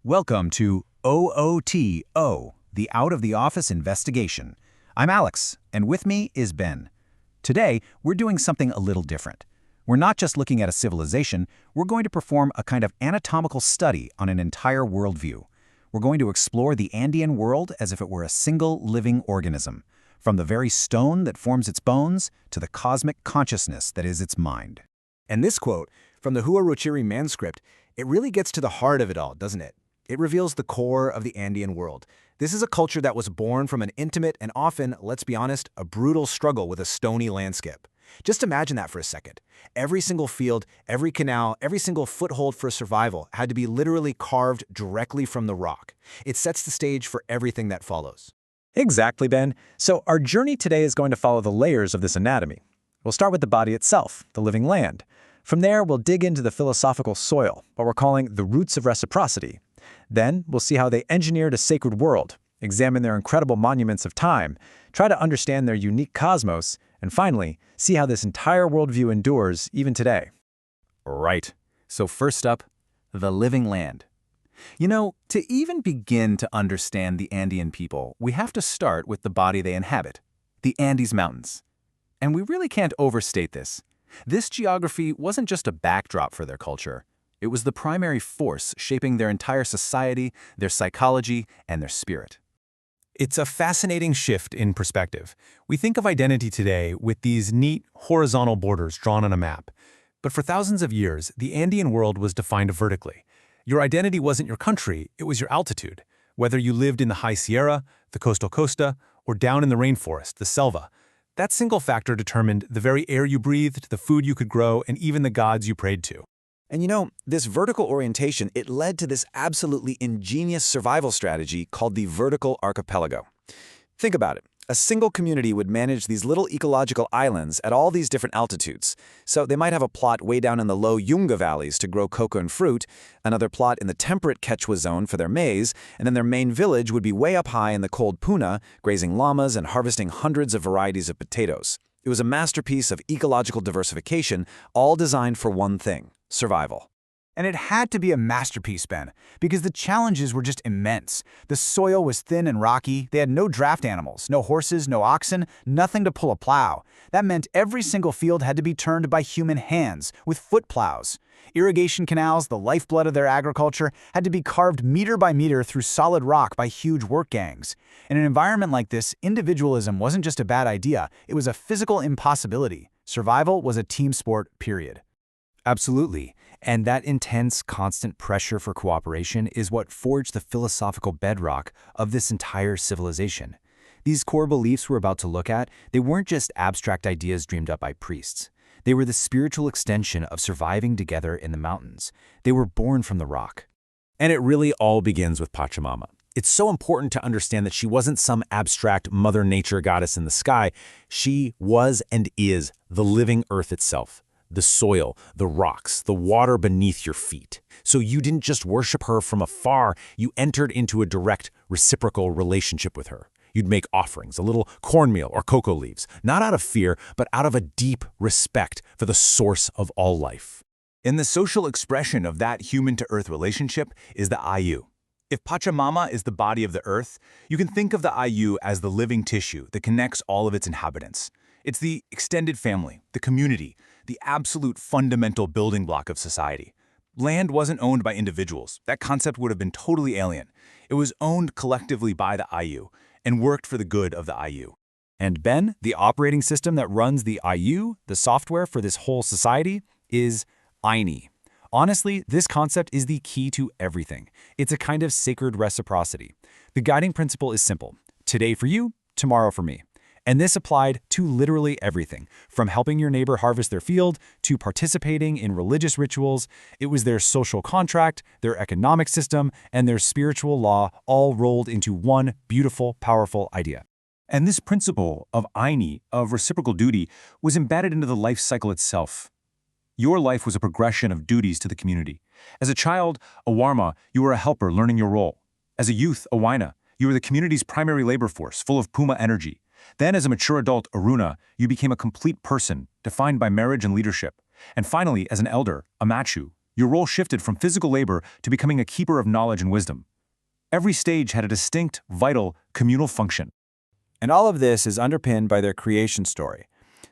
Welcome to OOTO, the Out of the Office Investigation. I'm Alex, and with me is Ben. Today, we're doing something a little different. We're not just looking at a civilization, we're going to perform a kind of anatomical study on an entire worldview. We're going to explore the Andean world as if it were a single living organism, from the very stone that forms its bones to the cosmic consciousness that is its mind. And this quote, from the Huarochiri manuscript, it really gets to the heart of it all, doesn't it? It reveals the core of the Andean world. This is a culture that was born from an intimate and often, let's be honest, a brutal struggle with a stony landscape. Just imagine that for a second. Every single field, every canal, every single foothold for survival had to be literally carved directly from the rock. It sets the stage for everything that follows. Exactly, Ben. So our journey today is going to follow the layers of this anatomy. We'll start with the body itself, the living land. From there, we'll dig into the philosophical soil, what we're calling the roots of reciprocity. Then, we'll see how they engineered a sacred world, examine their incredible monuments of time, try to understand their unique cosmos, and finally, see how this entire worldview endures even today. Right. So first up, the living land. You know, to even begin to understand the Andean people, we have to start with the body they inhabit, the Andes Mountains. And we really can't overstate this. This geography wasn't just a backdrop for their culture. It was the primary force shaping their entire society, their psychology, and their spirit. It's a fascinating shift in perspective. We think of identity today with these neat, horizontal borders drawn on a map. But for thousands of years, the Andean world was defined vertically. Your identity wasn't your country, it was your altitude. Whether you lived in the high Sierra, the coastal costa, or down in the rainforest, the selva, that single factor determined the very air you breathed, the food you could grow, and even the gods you prayed to. And you know, this vertical orientation, it led to this absolutely ingenious survival strategy called the vertical archipelago. Think about it. A single community would manage these little ecological islands at all these different altitudes. So they might have a plot way down in the low Yunga valleys to grow cocoa and fruit, another plot in the temperate Quechua zone for their maize, and then their main village would be way up high in the cold Puna, grazing llamas and harvesting hundreds of varieties of potatoes. It was a masterpiece of ecological diversification, all designed for one thing: survival. And it had to be a masterpiece, Ben, because the challenges were just immense. The soil was thin and rocky, they had no draft animals, no horses, no oxen, nothing to pull a plow. That meant every single field had to be turned by human hands, with foot plows. Irrigation canals, the lifeblood of their agriculture, had to be carved meter by meter through solid rock by huge work gangs. In an environment like this, individualism wasn't just a bad idea, it was a physical impossibility. Survival was a team sport, period. Absolutely. And that intense, constant pressure for cooperation is what forged the philosophical bedrock of this entire civilization. These core beliefs we're about to look at, they weren't just abstract ideas dreamed up by priests. They were the spiritual extension of surviving together in the mountains. They were born from the rock. And it really all begins with Pachamama. It's so important to understand that she wasn't some abstract Mother Nature goddess in the sky. She was and is the living earth itself. The soil, the rocks, the water beneath your feet. So you didn't just worship her from afar, you entered into a direct, reciprocal relationship with her. You'd make offerings, a little cornmeal or cocoa leaves, not out of fear, but out of a deep respect for the source of all life. And the social expression of that human-to-earth relationship is the Ayu. If Pachamama is the body of the earth, you can think of the Ayu as the living tissue that connects all of its inhabitants. It's the extended family, the community, the absolute fundamental building block of society. Land wasn't owned by individuals. That concept would have been totally alien. It was owned collectively by the Ayu and worked for the good of the Ayu. And Ben, the operating system that runs the Ayu, the software for this whole society, is Aini. Honestly, this concept is the key to everything. It's a kind of sacred reciprocity. The guiding principle is simple: today for you, tomorrow for me. And this applied to literally everything, from helping your neighbor harvest their field to participating in religious rituals. It was their social contract, their economic system, and their spiritual law all rolled into one beautiful, powerful idea. And this principle of Aini, of reciprocal duty, was embedded into the life cycle itself. Your life was a progression of duties to the community. As a child, a Warma, you were a helper learning your role. As a youth, a Waina, you were the community's primary labor force, full of Puma energy. Then, as a mature adult, Aruna, you became a complete person, defined by marriage and leadership. And finally, as an elder, a Machu, Your role shifted from physical labor to becoming a keeper of knowledge and wisdom. Every stage had a distinct, vital, communal function. And all of this is underpinned by their creation story.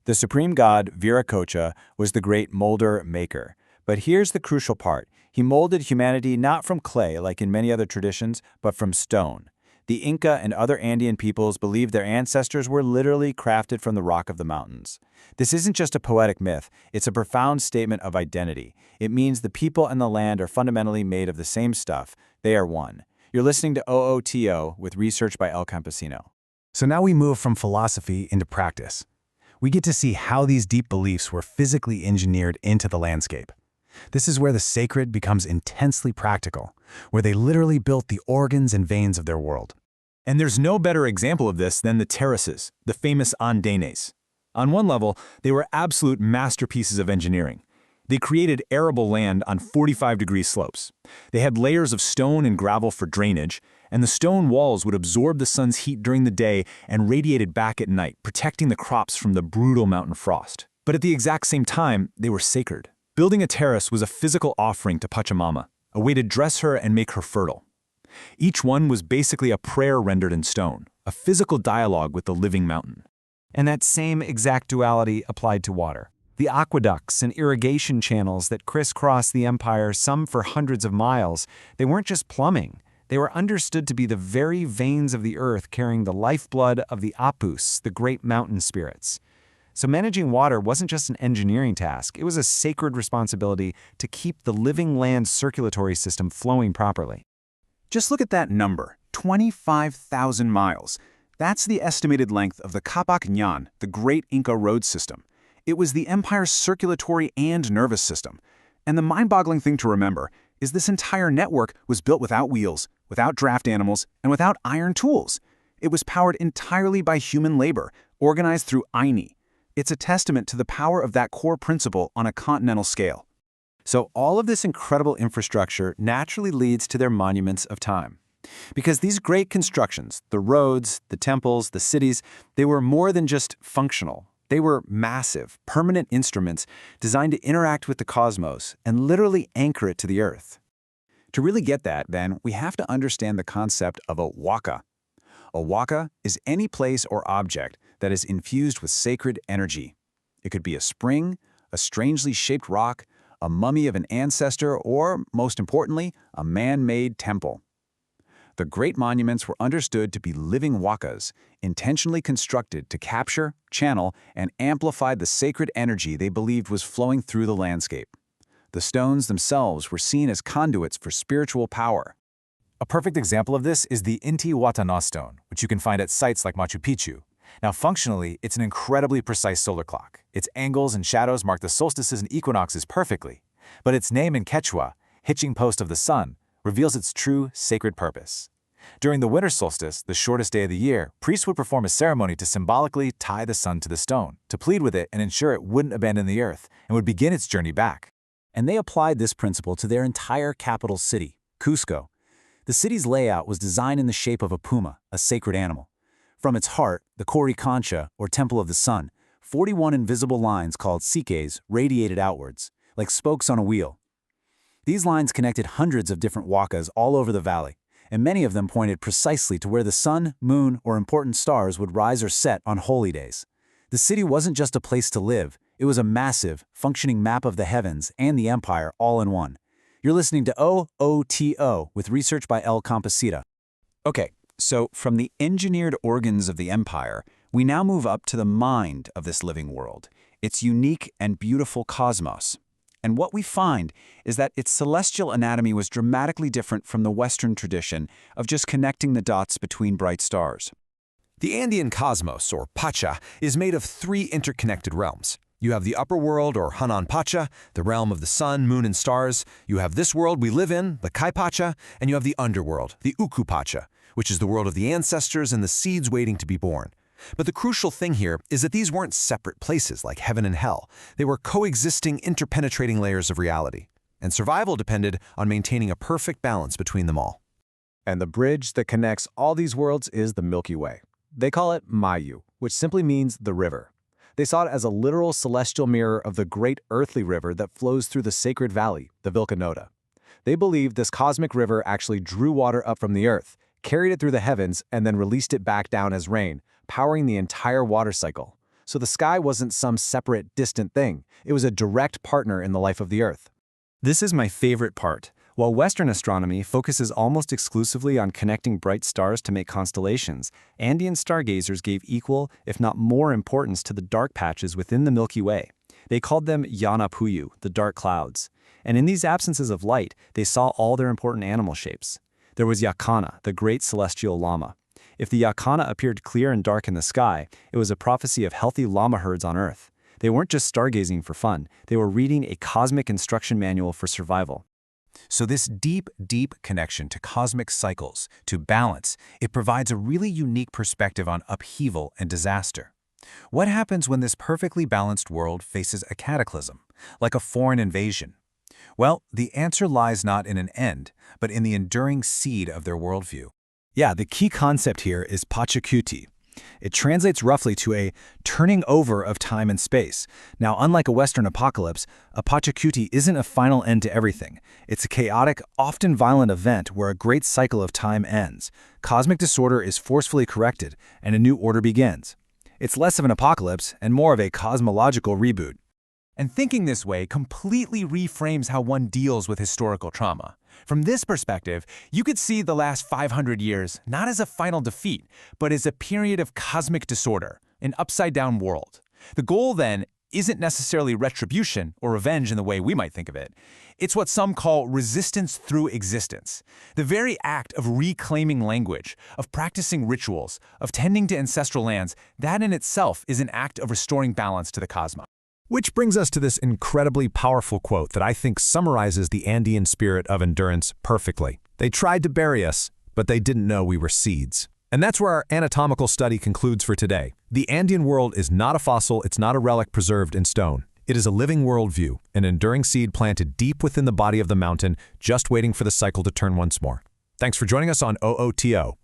The supreme god, Viracocha, was the great molder-maker. But here's the crucial part. He molded humanity not from clay, like in many other traditions, but from stone. The Inca and other Andean peoples believed their ancestors were literally crafted from the rock of the mountains. This isn't just a poetic myth, it's a profound statement of identity. It means the people and the land are fundamentally made of the same stuff. They are one. You're listening to OOTO with research by El Campesino. So now we move from philosophy into practice. We get to see how these deep beliefs were physically engineered into the landscape. This is where the sacred becomes intensely practical, where they literally built the organs and veins of their world. And there's no better example of this than the terraces, the famous andenes. On one level, they were absolute masterpieces of engineering. They created arable land on 45-degree slopes. They had layers of stone and gravel for drainage, and the stone walls would absorb the sun's heat during the day and radiate it back at night, protecting the crops from the brutal mountain frost. But at the exact same time, they were sacred. Building a terrace was a physical offering to Pachamama, a way to dress her and make her fertile. Each one was basically a prayer rendered in stone, a physical dialogue with the living mountain. And that same exact duality applied to water. The aqueducts and irrigation channels that crisscross the empire, some for hundreds of miles, they weren't just plumbing. They were understood to be the very veins of the earth carrying the lifeblood of the Apus, the great mountain spirits. So managing water wasn't just an engineering task, it was a sacred responsibility to keep the living land's circulatory system flowing properly. Just look at that number, 25,000 miles. That's the estimated length of the Capac Ñan, the great Inca road system. It was the empire's circulatory and nervous system. And the mind-boggling thing to remember is this entire network was built without wheels, without draft animals, and without iron tools. It was powered entirely by human labor, organized through Aini. It's a testament to the power of that core principle on a continental scale. So all of this incredible infrastructure naturally leads to their monuments of time. Because these great constructions, the roads, the temples, the cities, they were more than just functional. They were massive, permanent instruments designed to interact with the cosmos and literally anchor it to the earth. To really get that, then, we have to understand the concept of a waka. A waka is any place or object that is infused with sacred energy. It could be a spring, a strangely shaped rock, a mummy of an ancestor, or, most importantly, a man-made temple. The great monuments were understood to be living wakas, intentionally constructed to capture, channel, and amplify the sacred energy they believed was flowing through the landscape. The stones themselves were seen as conduits for spiritual power. A perfect example of this is the Intihuatana stone, which you can find at sites like Machu Picchu. Now, functionally, it's an incredibly precise solar clock. Its angles and shadows mark the solstices and equinoxes perfectly. But its name in Quechua, hitching post of the sun, reveals its true sacred purpose. During the winter solstice, the shortest day of the year, priests would perform a ceremony to symbolically tie the sun to the stone, to plead with it and ensure it wouldn't abandon the earth, and would begin its journey back. And they applied this principle to their entire capital city, Cusco. The city's layout was designed in the shape of a puma, a sacred animal. From its heart, the Coricancha, or Temple of the Sun, 41 invisible lines called siques radiated outwards, like spokes on a wheel. These lines connected hundreds of different wakas all over the valley, and many of them pointed precisely to where the sun, moon, or important stars would rise or set on holy days. The city wasn't just a place to live, it was a massive, functioning map of the heavens and the empire all in one. You're listening to OOTO with research by El Campesino. Okay, so from the engineered organs of the empire, we now move up to the mind of this living world, its unique and beautiful cosmos. And what we find is that its celestial anatomy was dramatically different from the Western tradition of just connecting the dots between bright stars. The Andean cosmos, or Pacha, is made of three interconnected realms. You have the upper world, or Hanan Pacha, the realm of the sun, moon, and stars. You have this world we live in, the Kai Pacha, and you have the underworld, the Uku Pacha, which is the world of the ancestors and the seeds waiting to be born. But the crucial thing here is that these weren't separate places like heaven and hell. They were coexisting, interpenetrating layers of reality. And survival depended on maintaining a perfect balance between them all. And the bridge that connects all these worlds is the Milky Way. They call it Mayu, which simply means the river. They saw it as a literal celestial mirror of the great earthly river that flows through the sacred valley, the Vilcanota. They believed this cosmic river actually drew water up from the earth, carried it through the heavens, and then released it back down as rain, powering the entire water cycle. So the sky wasn't some separate, distant thing. It was a direct partner in the life of the earth. This is my favorite part. While Western astronomy focuses almost exclusively on connecting bright stars to make constellations, Andean stargazers gave equal, if not more, importance to the dark patches within the Milky Way. They called them Yana Puyu, the dark clouds. And in these absences of light, they saw all their important animal shapes. There was Yakana, the great celestial llama. If the Yakana appeared clear and dark in the sky, it was a prophecy of healthy llama herds on Earth. They weren't just stargazing for fun, they were reading a cosmic instruction manual for survival. So this deep, deep connection to cosmic cycles, to balance, it provides a really unique perspective on upheaval and disaster. What happens when this perfectly balanced world faces a cataclysm, like a foreign invasion? Well, the answer lies not in an end, but in the enduring seed of their worldview. Yeah, the key concept here is Pachacuti. It translates roughly to a turning over of time and space. Now, unlike a Western apocalypse, a Pachacuti isn't a final end to everything. It's a chaotic, often violent event where a great cycle of time ends. Cosmic disorder is forcefully corrected, and a new order begins. It's less of an apocalypse and more of a cosmological reboot. And thinking this way completely reframes how one deals with historical trauma. From this perspective, you could see the last 500 years not as a final defeat, but as a period of cosmic disorder, an upside-down world. The goal, then, isn't necessarily retribution or revenge in the way we might think of it. It's what some call resistance through existence. The very act of reclaiming language, of practicing rituals, of tending to ancestral lands, that in itself is an act of restoring balance to the cosmos. Which brings us to this incredibly powerful quote that I think summarizes the Andean spirit of endurance perfectly. They tried to bury us, but they didn't know we were seeds. And that's where our anatomical study concludes for today. The Andean world is not a fossil, it's not a relic preserved in stone. It is a living worldview, an enduring seed planted deep within the body of the mountain, just waiting for the cycle to turn once more. Thanks for joining us on OOTO.